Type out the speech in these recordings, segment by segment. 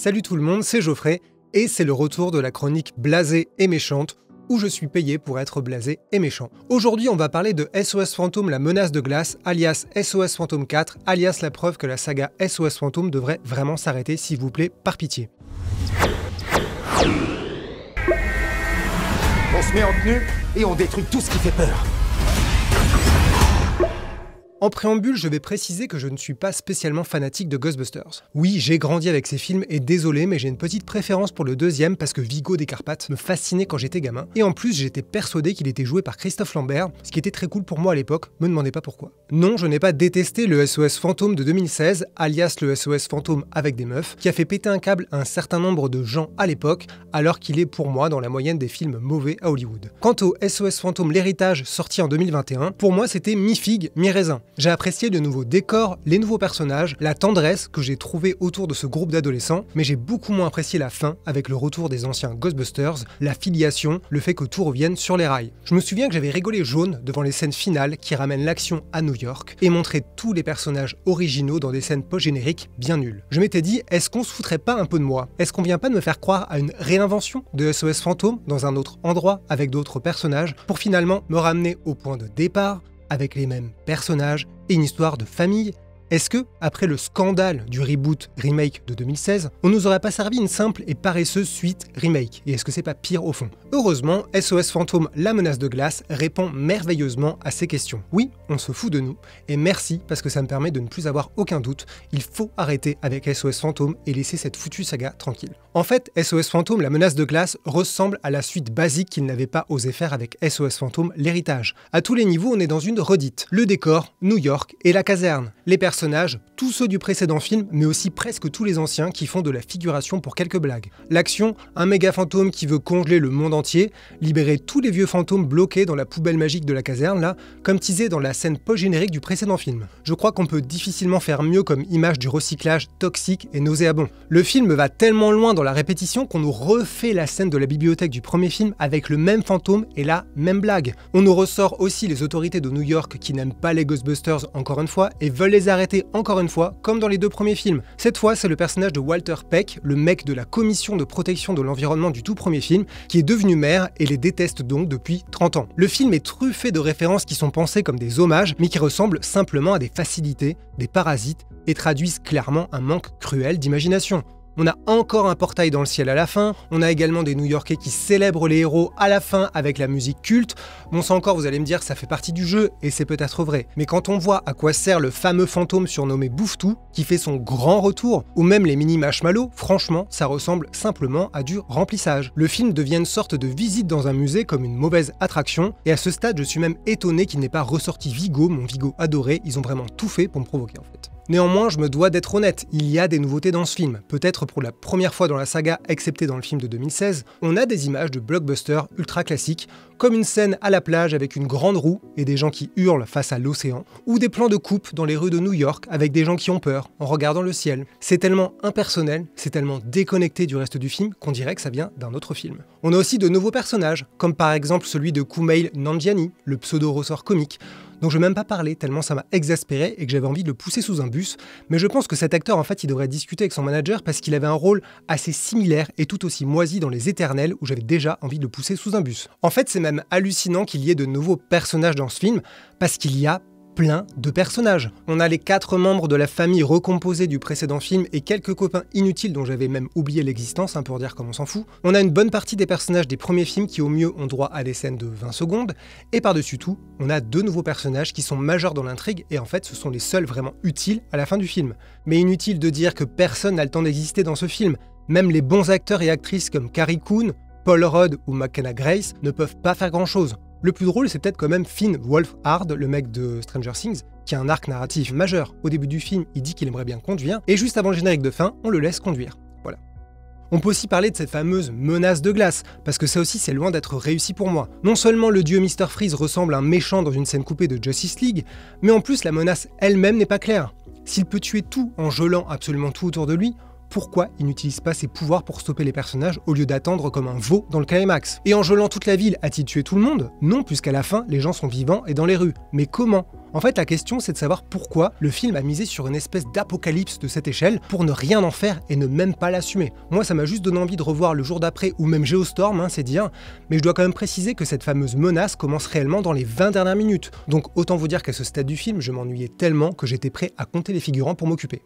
Salut tout le monde, c'est Geoffrey, et c'est le retour de la chronique blasée et méchante, où je suis payé pour être blasé et méchant. Aujourd'hui, on va parler de SOS Fantôme, la menace de glace, alias SOS Fantôme 4, alias la preuve que la saga SOS Fantôme devrait vraiment s'arrêter, s'il vous plaît, par pitié. On se met en tenue et on détruit tout ce qui fait peur. En préambule, je vais préciser que je ne suis pas spécialement fanatique de Ghostbusters. Oui, j'ai grandi avec ces films et désolé, mais j'ai une petite préférence pour le deuxième parce que Viggo des Carpates me fascinait quand j'étais gamin. Et en plus, j'étais persuadé qu'il était joué par Christophe Lambert, ce qui était très cool pour moi à l'époque, me demandez pas pourquoi. Non, je n'ai pas détesté le SOS Fantôme de 2016, alias le SOS Fantôme avec des meufs, qui a fait péter un câble à un certain nombre de gens à l'époque, alors qu'il est pour moi dans la moyenne des films mauvais à Hollywood. Quant au SOS Fantôme l'héritage sorti en 2021, pour moi c'était mi-figue, mi-raisin. J'ai apprécié le nouveau décor, les nouveaux personnages, la tendresse que j'ai trouvée autour de ce groupe d'adolescents, mais j'ai beaucoup moins apprécié la fin avec le retour des anciens Ghostbusters, la filiation, le fait que tout revienne sur les rails. Je me souviens que j'avais rigolé jaune devant les scènes finales qui ramènent l'action à New York et montraient tous les personnages originaux dans des scènes post-génériques bien nulles. Je m'étais dit, est-ce qu'on se foutrait pas un peu de moi? Est-ce qu'on vient pas de me faire croire à une réinvention de SOS Fantôme dans un autre endroit avec d'autres personnages pour finalement me ramener au point de départ avec les mêmes personnages et une histoire de famille? Est-ce que, après le scandale du reboot remake de 2016, on nous aurait pas servi une simple et paresseuse suite remake? Et est-ce que c'est pas pire au fond? Heureusement, SOS Fantôme, la menace de glace, répond merveilleusement à ces questions. Oui, on se fout de nous, et merci parce que ça me permet de ne plus avoir aucun doute, il faut arrêter avec SOS Fantôme et laisser cette foutue saga tranquille. En fait, SOS Fantôme, la menace de glace, ressemble à la suite basique qu'il n'avait pas osé faire avec SOS Fantôme, l'héritage. À tous les niveaux, on est dans une redite. Le décor, New York et la caserne. Les personnages, tous ceux du précédent film, mais aussi presque tous les anciens qui font de la figuration pour quelques blagues. L'action, un méga fantôme qui veut congeler le monde entier, libérer tous les vieux fantômes bloqués dans la poubelle magique de la caserne, là, comme teasé dans la scène post-générique du précédent film. Je crois qu'on peut difficilement faire mieux comme image du recyclage toxique et nauséabond. Le film va tellement loin dans la répétition qu'on nous refait la scène de la bibliothèque du premier film avec le même fantôme et la même blague. On nous ressort aussi les autorités de New York qui n'aiment pas les Ghostbusters encore une fois et veulent les arrêter encore une fois, comme dans les deux premiers films. Cette fois, c'est le personnage de Walter Peck, le mec de la commission de protection de l'environnement du tout premier film, qui est devenu maire et les déteste donc depuis 30 ans. Le film est truffé de références qui sont pensées comme des hommages, mais qui ressemblent simplement à des facilités, des parasites, et traduisent clairement un manque cruel d'imagination. On a encore un portail dans le ciel à la fin, on a également des New-Yorkais qui célèbrent les héros à la fin avec la musique culte. Bon ça encore, vous allez me dire, ça fait partie du jeu, et c'est peut-être vrai. Mais quand on voit à quoi sert le fameux fantôme surnommé Bouffe-Tout, qui fait son grand retour, ou même les mini marshmallows, franchement, ça ressemble simplement à du remplissage. Le film devient une sorte de visite dans un musée comme une mauvaise attraction, et à ce stade, je suis même étonné qu'il n'ait pas ressorti Viggo, mon Viggo adoré, ils ont vraiment tout fait pour me provoquer en fait. Néanmoins, je me dois d'être honnête, il y a des nouveautés dans ce film. Peut-être pour la première fois dans la saga, excepté dans le film de 2016, on a des images de blockbusters ultra classiques, comme une scène à la plage avec une grande roue et des gens qui hurlent face à l'océan, ou des plans de coupe dans les rues de New York avec des gens qui ont peur en regardant le ciel. C'est tellement impersonnel, c'est tellement déconnecté du reste du film qu'on dirait que ça vient d'un autre film. On a aussi de nouveaux personnages, comme par exemple celui de Kumail Nanjiani, le pseudo-ressort comique, dont je ne vais même pas parler tellement ça m'a exaspéré et que j'avais envie de le pousser sous un bus, mais je pense que cet acteur en fait il devrait discuter avec son manager parce qu'il avait un rôle assez similaire et tout aussi moisi dans Les Éternels où j'avais déjà envie de le pousser sous un bus. En fait c'est même hallucinant qu'il y ait de nouveaux personnages dans ce film parce qu'il y a plein de personnages. On a les 4 membres de la famille recomposée du précédent film et quelques copains inutiles dont j'avais même oublié l'existence, pour dire comme on s'en fout. On a une bonne partie des personnages des premiers films qui au mieux ont droit à des scènes de 20 secondes, et par-dessus tout, on a 2 nouveaux personnages qui sont majeurs dans l'intrigue et en fait ce sont les seuls vraiment utiles à la fin du film. Mais inutile de dire que personne n'a le temps d'exister dans ce film. Même les bons acteurs et actrices comme Carrie Coon, Paul Rudd ou McKenna Grace ne peuvent pas faire grand-chose. Le plus drôle, c'est peut-être quand même Finn Wolfhard, le mec de Stranger Things, qui a un arc narratif majeur. Au début du film, il dit qu'il aimerait bien conduire, et juste avant le générique de fin, on le laisse conduire. Voilà. On peut aussi parler de cette fameuse menace de glace, parce que ça aussi c'est loin d'être réussi pour moi. Non seulement le dieu Mr. Freeze ressemble à un méchant dans une scène coupée de Justice League, mais en plus la menace elle-même n'est pas claire. S'il peut tuer tout en gelant absolument tout autour de lui, pourquoi il n'utilise pas ses pouvoirs pour stopper les personnages au lieu d'attendre comme un veau dans le climax. Et en gelant toute la ville, a-t-il tué tout le monde? Non, puisqu'à la fin, les gens sont vivants et dans les rues. Mais comment? En fait, la question, c'est de savoir pourquoi le film a misé sur une espèce d'apocalypse de cette échelle pour ne rien en faire et ne même pas l'assumer. Moi, ça m'a juste donné envie de revoir le jour d'après ou même Geostorm, c'est dire, mais je dois quand même préciser que cette fameuse menace commence réellement dans les 20 dernières minutes. Donc autant vous dire qu'à ce stade du film, je m'ennuyais tellement que j'étais prêt à compter les figurants pour m'occuper.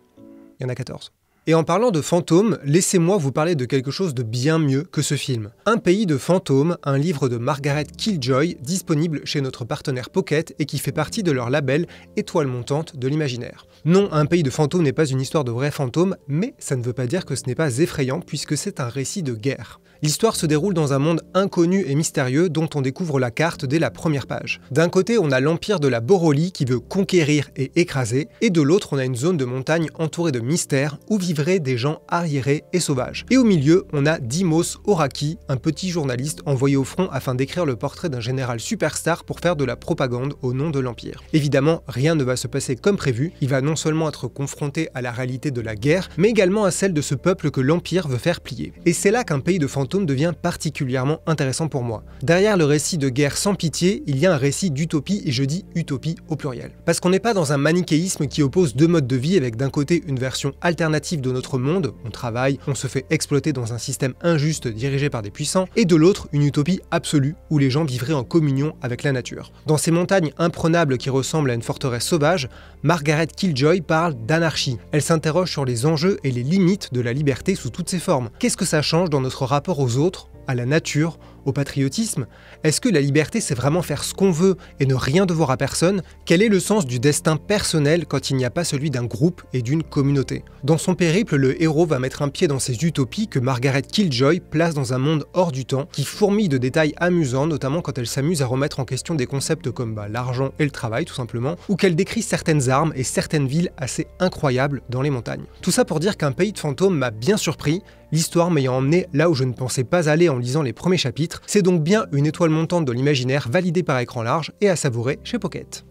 Il y en a 14. Et en parlant de fantômes, laissez-moi vous parler de quelque chose de bien mieux que ce film. Un pays de fantômes, un livre de Margaret Killjoy, disponible chez notre partenaire Pocket et qui fait partie de leur label Étoile montante de l'imaginaire. Non, Un pays de fantômes n'est pas une histoire de vrais fantômes, mais ça ne veut pas dire que ce n'est pas effrayant puisque c'est un récit de guerre. L'histoire se déroule dans un monde inconnu et mystérieux dont on découvre la carte dès la première page. D'un côté, on a l'empire de la Borolie qui veut conquérir et écraser, et de l'autre, on a une zone de montagne entourée de mystères où vivraient des gens arriérés et sauvages. Et au milieu, on a Dimos Oraki, un petit journaliste envoyé au front afin d'écrire le portrait d'un général superstar pour faire de la propagande au nom de l'Empire. Évidemment, rien ne va se passer comme prévu, il va non seulement être confronté à la réalité de la guerre, mais également à celle de ce peuple que l'Empire veut faire plier. Et c'est là qu'un pays de fantômes devient particulièrement intéressant pour moi. Derrière le récit de guerre sans pitié, il y a un récit d'utopie, et je dis utopie au pluriel. Parce qu'on n'est pas dans un manichéisme qui oppose deux modes de vie avec d'un côté une version alternative de notre monde, on travaille, on se fait exploiter dans un système injuste dirigé par des puissants, et de l'autre une utopie absolue où les gens vivraient en communion avec la nature. Dans ces montagnes imprenables qui ressemblent à une forteresse sauvage, Margaret Killjoy parle d'anarchie. Elle s'interroge sur les enjeux et les limites de la liberté sous toutes ses formes. Qu'est-ce que ça change dans notre rapport aux autres, à la nature, au patriotisme? Est-ce que la liberté, c'est vraiment faire ce qu'on veut et ne rien devoir à personne? Quel est le sens du destin personnel quand il n'y a pas celui d'un groupe et d'une communauté? Dans son périple, le héros va mettre un pied dans ces utopies que Margaret Killjoy place dans un monde hors du temps, qui fourmille de détails amusants, notamment quand elle s'amuse à remettre en question des concepts comme l'argent et le travail, tout simplement, ou qu'elle décrit certaines armes et certaines villes assez incroyables dans les montagnes. Tout ça pour dire qu'un pays de fantômes m'a bien surpris, l'histoire m'ayant emmené là où je ne pensais pas aller en lisant les premiers chapitres. C'est donc bien une étoile montante de l'imaginaire validée par écran large et à savourer chez Pocket.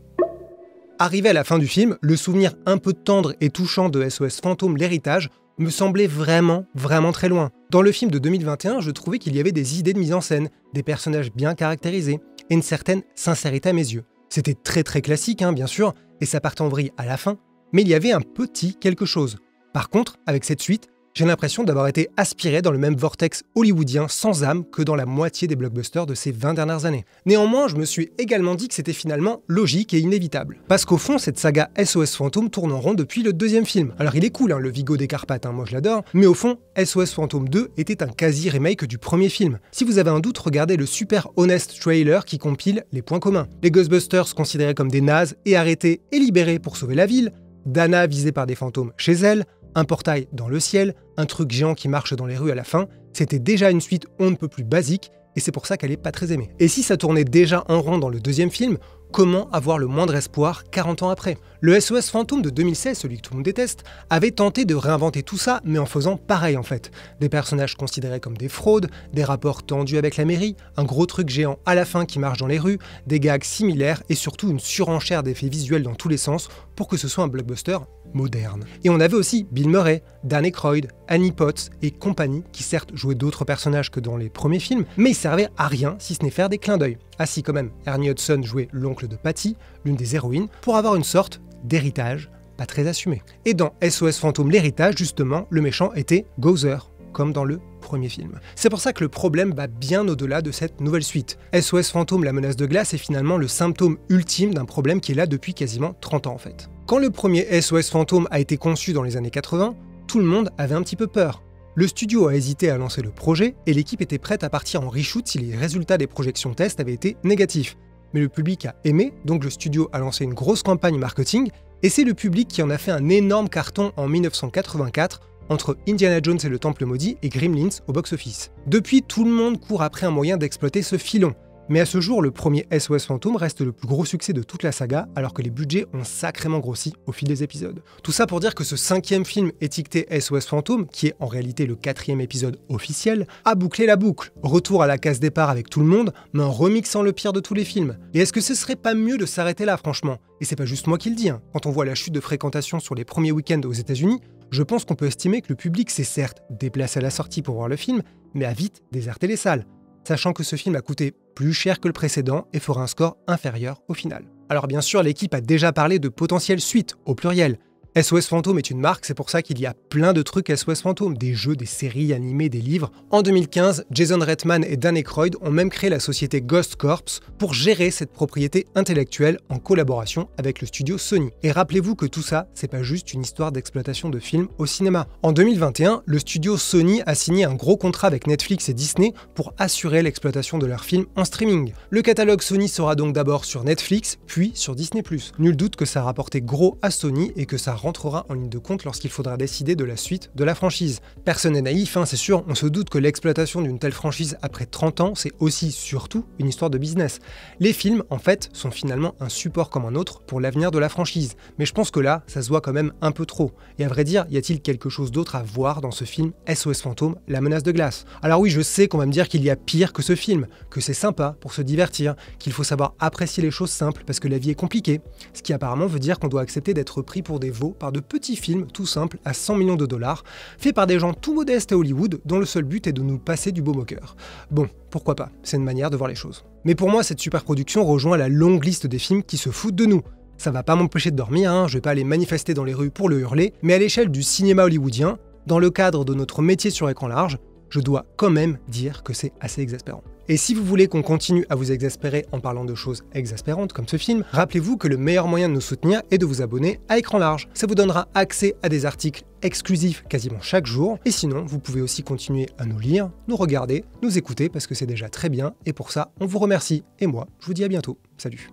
Arrivé à la fin du film, le souvenir un peu tendre et touchant de SOS Fantôme l'héritage me semblait vraiment très loin. Dans le film de 2021, je trouvais qu'il y avait des idées de mise en scène, des personnages bien caractérisés et une certaine sincérité à mes yeux. C'était très classique, bien sûr, et ça partait en vrille à la fin, mais il y avait un petit quelque chose. Par contre, avec cette suite, j'ai l'impression d'avoir été aspiré dans le même vortex hollywoodien sans âme que dans la moitié des blockbusters de ces 20 dernières années. Néanmoins, je me suis également dit que c'était finalement logique et inévitable. Parce qu'au fond, cette saga SOS Fantôme tourne en rond depuis le deuxième film. Alors il est cool, le Vigo des Carpates, moi je l'adore, mais au fond, SOS Fantôme 2 était un quasi-remake du premier film. Si vous avez un doute, regardez le super honest trailer qui compile les points communs. Les Ghostbusters considérés comme des nazes et arrêtés et libérés pour sauver la ville, Dana visée par des fantômes chez elle, un portail dans le ciel, un truc géant qui marche dans les rues à la fin, c'était déjà une suite on ne peut plus basique, et c'est pour ça qu'elle est pas très aimée. Et si ça tournait déjà en rond dans le deuxième film, comment avoir le moindre espoir 40 ans après? Le SOS Fantôme de 2016, celui que tout le monde déteste, avait tenté de réinventer tout ça, mais en faisant pareil en fait. Des personnages considérés comme des fraudes, des rapports tendus avec la mairie, un gros truc géant à la fin qui marche dans les rues, des gags similaires et surtout une surenchère d'effets visuels dans tous les sens pour que ce soit un blockbuster moderne. Et on avait aussi Bill Murray, Dan Aykroyd, Annie Potts et compagnie qui certes jouaient d'autres personnages que dans les premiers films, mais ils servaient à rien si ce n'est faire des clins d'œil. Ah si quand même, Ernie Hudson jouait l'oncle de Patty, l'une des héroïnes, pour avoir une sorte d'héritage pas très assumé. Et dans SOS Fantôme l'héritage, justement, le méchant était Gozer, comme dans le premier film. C'est pour ça que le problème va bien au-delà de cette nouvelle suite. SOS Fantôme, la menace de glace, est finalement le symptôme ultime d'un problème qui est là depuis quasiment 30 ans en fait. Quand le premier SOS Fantôme a été conçu dans les années 80, tout le monde avait un petit peu peur. Le studio a hésité à lancer le projet et l'équipe était prête à partir en reshoot si les résultats des projections tests avaient été négatifs. Mais le public a aimé, donc le studio a lancé une grosse campagne marketing et c'est le public qui en a fait un énorme carton en 1984 entre Indiana Jones et le Temple Maudit et Gremlins au box-office. Depuis, tout le monde court après un moyen d'exploiter ce filon. Mais à ce jour, le premier SOS Fantôme reste le plus gros succès de toute la saga, alors que les budgets ont sacrément grossi au fil des épisodes. Tout ça pour dire que ce 5e film étiqueté SOS Fantôme, qui est en réalité le 4e épisode officiel, a bouclé la boucle. Retour à la case départ avec tout le monde, mais en remixant le pire de tous les films. Et est-ce que ce serait pas mieux de s'arrêter là, franchement? Et c'est pas juste moi qui le dis, Quand on voit la chute de fréquentation sur les premiers week-ends aux États-Unis, Je pense qu'on peut estimer que le public s'est certes déplacé à la sortie pour voir le film, mais a vite déserté les salles, sachant que ce film a coûté plus cher que le précédent et fera un score inférieur au final. Alors bien sûr, l'équipe a déjà parlé de potentielles suites, au pluriel. SOS Fantôme est une marque, c'est pour ça qu'il y a plein de trucs SOS Fantôme, des jeux, des séries animées, des livres. En 2015, Jason Reitman et Dan Aykroyd ont même créé la société Ghost Corps pour gérer cette propriété intellectuelle en collaboration avec le studio Sony. Et rappelez-vous que tout ça, c'est pas juste une histoire d'exploitation de films au cinéma. En 2021, le studio Sony a signé un gros contrat avec Netflix et Disney pour assurer l'exploitation de leurs films en streaming. Le catalogue Sony sera donc d'abord sur Netflix, puis sur Disney+. Nul doute que ça a rapporté gros à Sony et que ça rentrera en ligne de compte lorsqu'il faudra décider de la suite de la franchise. Personne n'est naïf, c'est sûr, on se doute que l'exploitation d'une telle franchise après 30 ans, c'est aussi surtout une histoire de business. Les films, en fait, sont finalement un support comme un autre pour l'avenir de la franchise, mais je pense que là, ça se voit quand même un peu trop. Et à vrai dire, y a-t-il quelque chose d'autre à voir dans ce film SOS Fantôme, la menace de glace? Alors oui, je sais qu'on va me dire qu'il y a pire que ce film, que c'est sympa pour se divertir, qu'il faut savoir apprécier les choses simples parce que la vie est compliquée, ce qui apparemment veut dire qu'on doit accepter d'être pris pour des veaux par de petits films tout simples à 100 millions de dollars, faits par des gens tout modestes à Hollywood dont le seul but est de nous passer du baume au cœur. Bon, pourquoi pas, c'est une manière de voir les choses. Mais pour moi, cette superproduction rejoint la longue liste des films qui se foutent de nous. Ça va pas m'empêcher de dormir, je vais pas aller manifester dans les rues pour le hurler, mais à l'échelle du cinéma hollywoodien, dans le cadre de notre métier sur écran large, je dois quand même dire que c'est assez exaspérant. Et si vous voulez qu'on continue à vous exaspérer en parlant de choses exaspérantes comme ce film, rappelez-vous que le meilleur moyen de nous soutenir est de vous abonner à Écran Large. Ça vous donnera accès à des articles exclusifs quasiment chaque jour. Et sinon, vous pouvez aussi continuer à nous lire, nous regarder, nous écouter parce que c'est déjà très bien. Et pour ça, on vous remercie. Et moi, je vous dis à bientôt. Salut.